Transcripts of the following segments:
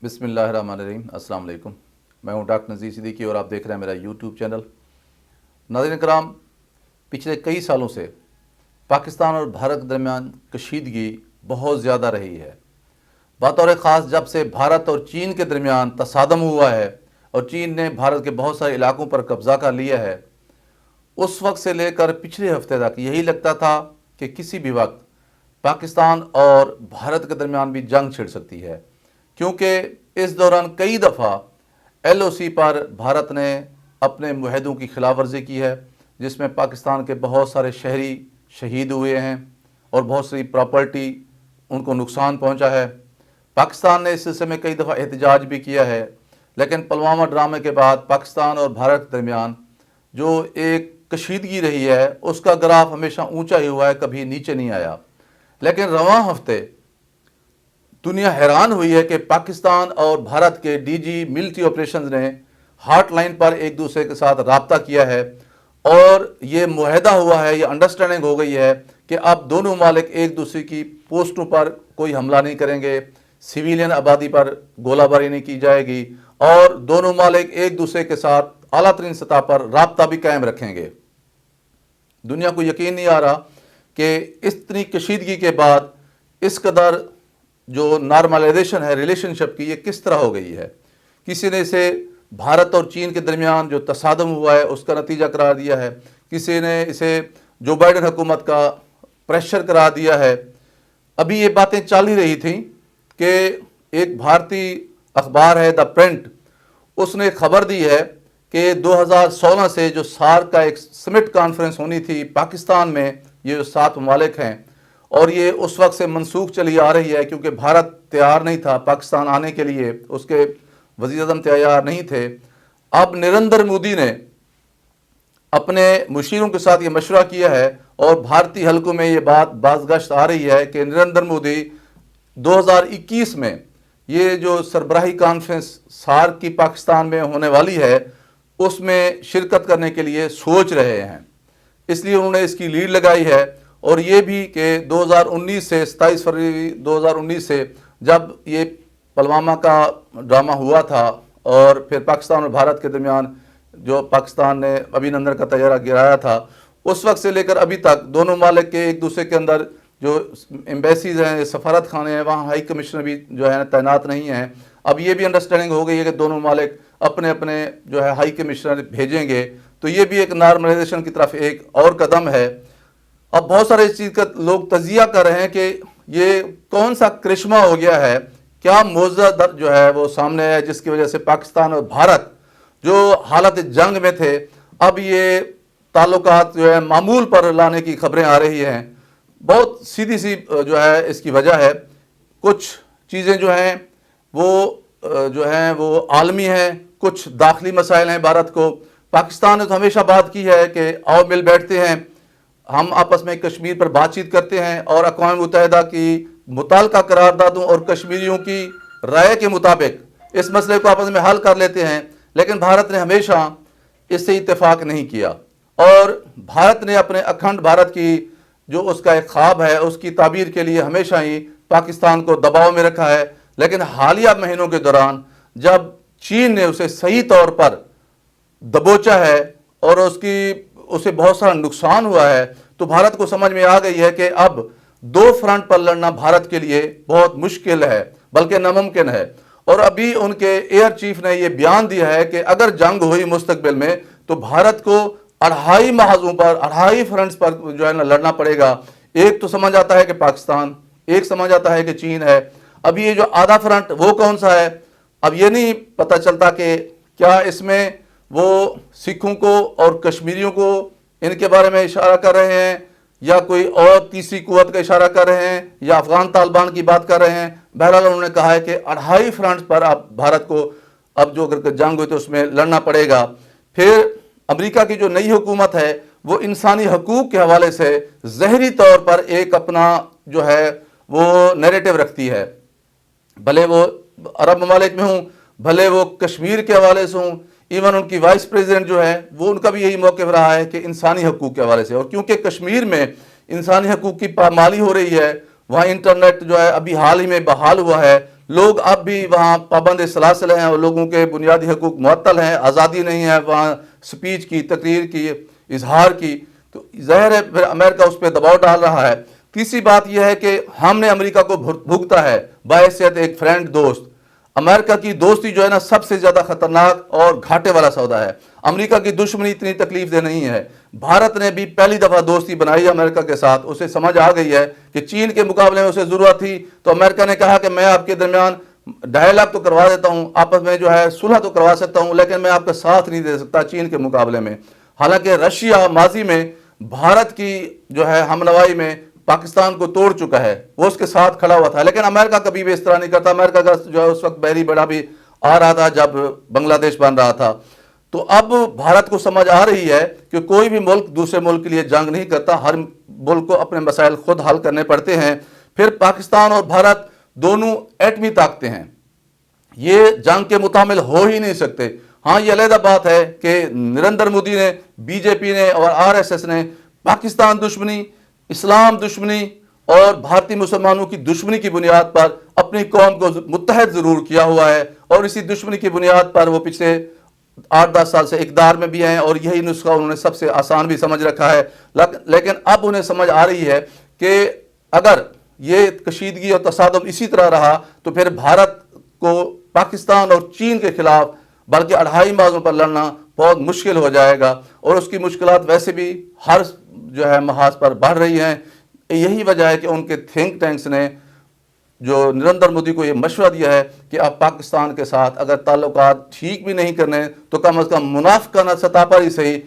بسم اللہ الرحمن الرحیم۔ السلام علیکم، میں ہوں ڈاکٹر نذیر صدیقی اور آپ دیکھ رہے ہیں میرا یوٹیوب چینل۔ ناظرین کرام، پچھلے کئی سالوں سے پاکستان اور بھارت کے درمیان کشیدگی بہت زیادہ رہی ہے۔ بطور خاص جب سے بھارت اور چین کے درمیان تصادم ہوا ہے اور چین نے بھارت کے بہت سارے علاقوں پر قبضہ کر لیا ہے، اس وقت سے لے کر پچھلے ہفتے تک یہی لگتا تھا کہ کسی بھی وقت پاکستان اور بھارت کے درمیان بھی جنگ چھڑ سکتی ہے، کیونکہ اس دوران کئی دفعہ ایل او سی پر بھارت نے اپنے معاہدوں کی خلاف ورزی کی ہے، جس میں پاکستان کے بہت سارے شہری شہید ہوئے ہیں اور بہت سی پراپرٹی ان کو نقصان پہنچا ہے۔ پاکستان نے اس سلسلے میں کئی دفعہ احتجاج بھی کیا ہے، لیکن پلوامہ ڈرامے کے بعد پاکستان اور بھارت کے درمیان جو ایک کشیدگی رہی ہے اس کا گراف ہمیشہ اونچا ہی ہوا ہے، کبھی نیچے نہیں آیا۔ لیکن رواں ہفتے دنیا حیران ہوئی ہے کہ پاکستان اور بھارت کے ڈی جی ملٹری آپریشنز نے ہاٹ لائن پر ایک دوسرے کے ساتھ رابطہ کیا ہے اور یہ معاہدہ ہوا ہے، یہ انڈرسٹینڈنگ ہو گئی ہے کہ اب دونوں ممالک ایک دوسرے کی پوسٹوں پر کوئی حملہ نہیں کریں گے، سویلین آبادی پر گولہ باری نہیں کی جائے گی اور دونوں ممالک ایک دوسرے کے ساتھ اعلیٰ ترین سطح پر رابطہ بھی قائم رکھیں گے۔ دنیا کو یقین نہیں آ رہا کہ اتنی کشیدگی کے بعد اس قدر جو نارملائزیشن ہے ریلیشن شپ کی، یہ کس طرح ہو گئی ہے۔ کسی نے اسے بھارت اور چین کے درمیان جو تصادم ہوا ہے اس کا نتیجہ قرار دیا ہے، کسی نے اسے جو بائیڈن حکومت کا پریشر قرار دیا ہے۔ ابھی یہ باتیں چل ہی رہی تھیں کہ ایک بھارتی اخبار ہے دا پرنٹ، اس نے خبر دی ہے کہ 2016 سے جو سارک کا ایک سمٹ کانفرنس ہونی تھی پاکستان میں، یہ جو 7 ممالک ہیں، اور یہ اس وقت سے منسوخ چلی آ رہی ہے کیونکہ بھارت تیار نہیں تھا پاکستان آنے کے لیے، اس کے وزیر اعظم تیار نہیں تھے۔ اب نریندر مودی نے اپنے مشیروں کے ساتھ یہ مشورہ کیا ہے اور بھارتی حلقوں میں یہ بات بازگشت آ رہی ہے کہ نریندر مودی 2021 میں یہ جو سربراہی کانفرنس سارک کی پاکستان میں ہونے والی ہے اس میں شرکت کرنے کے لیے سوچ رہے ہیں، اس لیے انہوں نے اس کی لیڈ لگائی ہے۔ اور یہ بھی کہ 2019 سے 27 فروری 2019 سے جب یہ پلوامہ کا ڈرامہ ہوا تھا اور پھر پاکستان اور بھارت کے درمیان جو پاکستان نے ابھی نندر کا طیارہ گرایا تھا، اس وقت سے لے کر ابھی تک دونوں ممالک کے ایک دوسرے کے اندر جو ایمبیسیز ہیں، سفارت خانے ہیں، وہاں ہائی کمشنر بھی جو ہے تعینات نہیں ہیں۔ اب یہ بھی انڈرسٹینڈنگ ہو گئی ہے کہ دونوں ممالک اپنے اپنے جو ہے ہائی کمشنر بھیجیں گے، تو یہ بھی ایک نارملائزیشن کی طرف ایک اور قدم ہے۔ اب بہت سارے اس چیز کا لوگ تجزیہ کر رہے ہیں کہ یہ کون سا کرشمہ ہو گیا ہے، کیا معجزہ جو ہے وہ سامنے ہے جس کی وجہ سے پاکستان اور بھارت جو حالت جنگ میں تھے اب یہ تعلقات جو ہے معمول پر لانے کی خبریں آ رہی ہیں۔ بہت سیدھی سی جو ہے اس کی وجہ ہے، کچھ چیزیں جو ہیں وہ عالمی ہیں، کچھ داخلی مسائل ہیں بھارت کو۔ پاکستان نے تو ہمیشہ بات کی ہے کہ آؤ مل بیٹھتے ہیں، ہم آپس میں کشمیر پر بات چیت کرتے ہیں اور اقوام متحدہ کی متعلقہ قراردادوں اور کشمیریوں کی رائے کے مطابق اس مسئلے کو آپس میں حل کر لیتے ہیں، لیکن بھارت نے ہمیشہ اس سے اتفاق نہیں کیا اور بھارت نے اپنے اکھنڈ بھارت کی جو اس کا ایک خواب ہے اس کی تعبیر کے لیے ہمیشہ ہی پاکستان کو دباؤ میں رکھا ہے۔ لیکن حالیہ مہینوں کے دوران جب چین نے اسے صحیح طور پر دبوچا ہے اور اسے بہت سارا نقصان ہوا ہے، تو بھارت کو سمجھ میں آ گئی ہے کہ اب 2 فرنٹ پر لڑنا بھارت کے لیے بہت مشکل ہے بلکہ ناممکن ہے۔ اور ابھی ان کے ایئر چیف نے یہ بیان دیا ہے کہ اگر جنگ ہوئی مستقبل میں تو بھارت کو 2.5 محاذوں پر 2.5 فرنٹس پر جو ہے لڑنا پڑے گا۔ ایک تو سمجھ آتا ہے کہ پاکستان، ایک سمجھ آتا ہے کہ چین ہے، اب یہ جو آدھا فرنٹ وہ کون سا ہے، اب یہ نہیں پتہ چلتا کہ کیا اس میں وہ سکھوں کو اور کشمیریوں کو ان کے بارے میں اشارہ کر رہے ہیں یا کوئی اور تیسری قوت کا اشارہ کر رہے ہیں یا افغان طالبان کی بات کر رہے ہیں۔ بہرحال انہوں نے کہا ہے کہ 2.5 فرنٹ پر اب بھارت کو اب جو اگر جنگ ہوئی تو اس میں لڑنا پڑے گا۔ پھر امریکہ کی جو نئی حکومت ہے وہ انسانی حقوق کے حوالے سے ظاہری طور پر ایک اپنا جو ہے وہ نیریٹو رکھتی ہے، بھلے وہ عرب ممالک میں ہوں، بھلے وہ کشمیر کے حوالے سے ہوں، ایون ان کی وائس پریزیڈنٹ جو ہے وہ ان کا بھی یہی موقف رہا ہے کہ انسانی حقوق کے حوالے سے۔ اور کیونکہ کشمیر میں انسانی حقوق کی پامالی ہو رہی ہے، وہاں انٹرنیٹ جو ہے ابھی حال ہی میں بحال ہوا ہے، لوگ اب بھی وہاں پابند سلاسل ہیں اور لوگوں کے بنیادی حقوق معطل ہیں، آزادی نہیں ہے وہاں سپیچ کی، تقریر کی، اظہار کی، تو ظاہر ہے پھر امریکہ اس پہ دباؤ ڈال رہا ہے۔ تیسری بات یہ ہے کہ ہم نے امریکہ کو بھگتا ہے بحیثیت ایک فرینڈ، دوست۔ امریکہ کی دوستی جو ہے نا سب سے زیادہ خطرناک اور گھاٹے والا سودا ہے۔ امریکہ کی دشمنی اتنی تکلیف دہ نہیں ہے۔ بھارت نے بھی پہلی دفعہ دوستی بنائی ہے امریکہ کے ساتھ، اسے سمجھ آ گئی ہے کہ چین کے مقابلے میں اسے ضرورت تھی تو امریکہ نے کہا کہ میں آپ کے درمیان ڈائلاگ تو کروا دیتا ہوں، آپس میں جو ہے صلح تو کروا سکتا ہوں، لیکن میں آپ کا ساتھ نہیں دے سکتا چین کے مقابلے میں۔ حالانکہ رشیا ماضی میں بھارت کی جو ہے ہمنوائی میں پاکستان کو توڑ چکا ہے، وہ اس کے ساتھ کھڑا ہوا تھا، لیکن امریکہ کبھی بھی اس طرح نہیں کرتا۔ امریکہ کا جو ہے اس وقت بحری بیڑا بھی آ رہا تھا جب بنگلہ دیش بن رہا تھا۔ تو اب بھارت کو سمجھ آ رہی ہے کہ کوئی بھی ملک دوسرے ملک کے لیے جنگ نہیں کرتا، ہر ملک کو اپنے مسائل خود حل کرنے پڑتے ہیں۔ پھر پاکستان اور بھارت دونوں ایٹمی طاقتیں ہیں، یہ جنگ کے متحمل ہو ہی نہیں سکتے۔ ہاں یہ علیحدہ بات ہے کہ نریندر مودی نے، بی جے پی نے اور RSS نے پاکستان دشمنی، اسلام دشمنی اور بھارتی مسلمانوں کی دشمنی کی بنیاد پر اپنی قوم کو متحد ضرور کیا ہوا ہے، اور اسی دشمنی کی بنیاد پر وہ پچھلے 8-10 سال سے اقتدار میں بھی ہیں، اور یہی نسخہ انہوں نے سب سے آسان بھی سمجھ رکھا ہے۔ لیکن اب انہیں سمجھ آ رہی ہے کہ اگر یہ کشیدگی اور تصادم اسی طرح رہا تو پھر بھارت کو پاکستان اور چین کے خلاف بلکہ 2.5 موضوع پر لڑنا بہت مشکل ہو جائے گا، اور اس کی مشکلات ویسے بھی ہر جو ہے محاذ پر بڑھ رہی ہیں۔ یہی وجہ ہے کہ ان کے تھنک ٹینکس نے جو نریندر مودی کو یہ مشورہ دیا ہے کہ آپ پاکستان کے ساتھ اگر تعلقات ٹھیک بھی نہیں کرنے تو کم از کم منافقانہ سطح پر ہی صحیح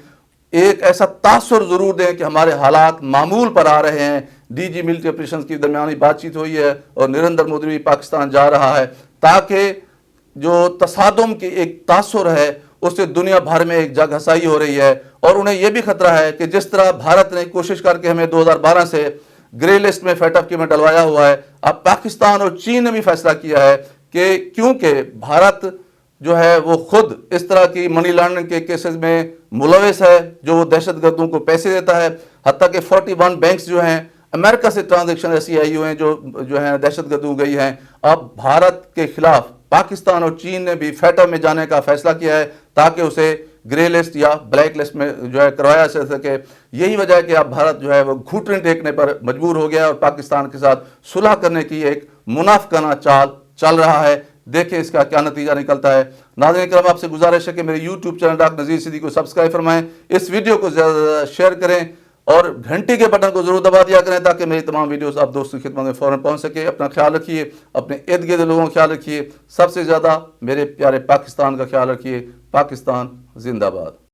ایک ایسا تاثر ضرور دیں کہ ہمارے حالات معمول پر آ رہے ہیں۔ DG ملٹری آپریشنز کی درمیانی بات چیت ہوئی ہے اور نریندر مودی بھی پاکستان جا رہا ہے، تاکہ جو تصادم کی ایک تاثر ہے اس سے دنیا بھر میں ایک جگ ہسائی ہو رہی ہے۔ اور انہیں یہ بھی خطرہ ہے کہ جس طرح بھارت نے کوشش کر کے ہمیں 2012 سے گرے لسٹ میں فیٹ اپ کی میں ڈلوایا ہوا ہے، اب پاکستان اور چین نے بھی فیصلہ کیا ہے کہ کیونکہ بھارت جو ہے وہ خود اس طرح کی منی لانڈرنگ کے کیسز میں ملوث ہے، جو وہ دہشت گردوں کو پیسے دیتا ہے، حتیٰ کہ 41 بینکس جو ہیں امریکہ سے ٹرانزیکشن ایسی آئی ہوئے ہیں جو ہیں دہشت گردوں گئی ہیں۔ اب بھارت کے خلاف پاکستان اور چین نے بھی فیٹ اپ میں جانے کا فیصلہ کیا ہے تاکہ اسے گرے لسٹ یا بلیک لسٹ میں جو ہے کروایا جا سکے۔ یہی وجہ ہے کہ اب بھارت جو ہے وہ گھٹنے ٹیکنے پر مجبور ہو گیا اور پاکستان کے ساتھ صلح کرنے کی ایک منافقانہ چال چل رہا ہے۔ دیکھیں اس کا کیا نتیجہ نکلتا ہے۔ ناظرین کرام، آپ سے گزارش ہے کہ میرے YouTube channel doctor Nazir Siddiqui کو سبسکرائب فرمائیں، اس ویڈیو کو زیادہ سے زیادہ شیئر کریں اور گھنٹی کے بٹن کو ضرور دبا دیا کریں تاکہ میری تمام ویڈیوز آپ دوستوں کی خدمت میں فوراً پہنچ سکے۔ اپنا خیال رکھیے، اپنے ارد گرد لوگوں کا خیال رکھیے، سب سے زیادہ میرے پیارے پاکستان کا خیال رکھیے۔ پاکستان زندہ باد۔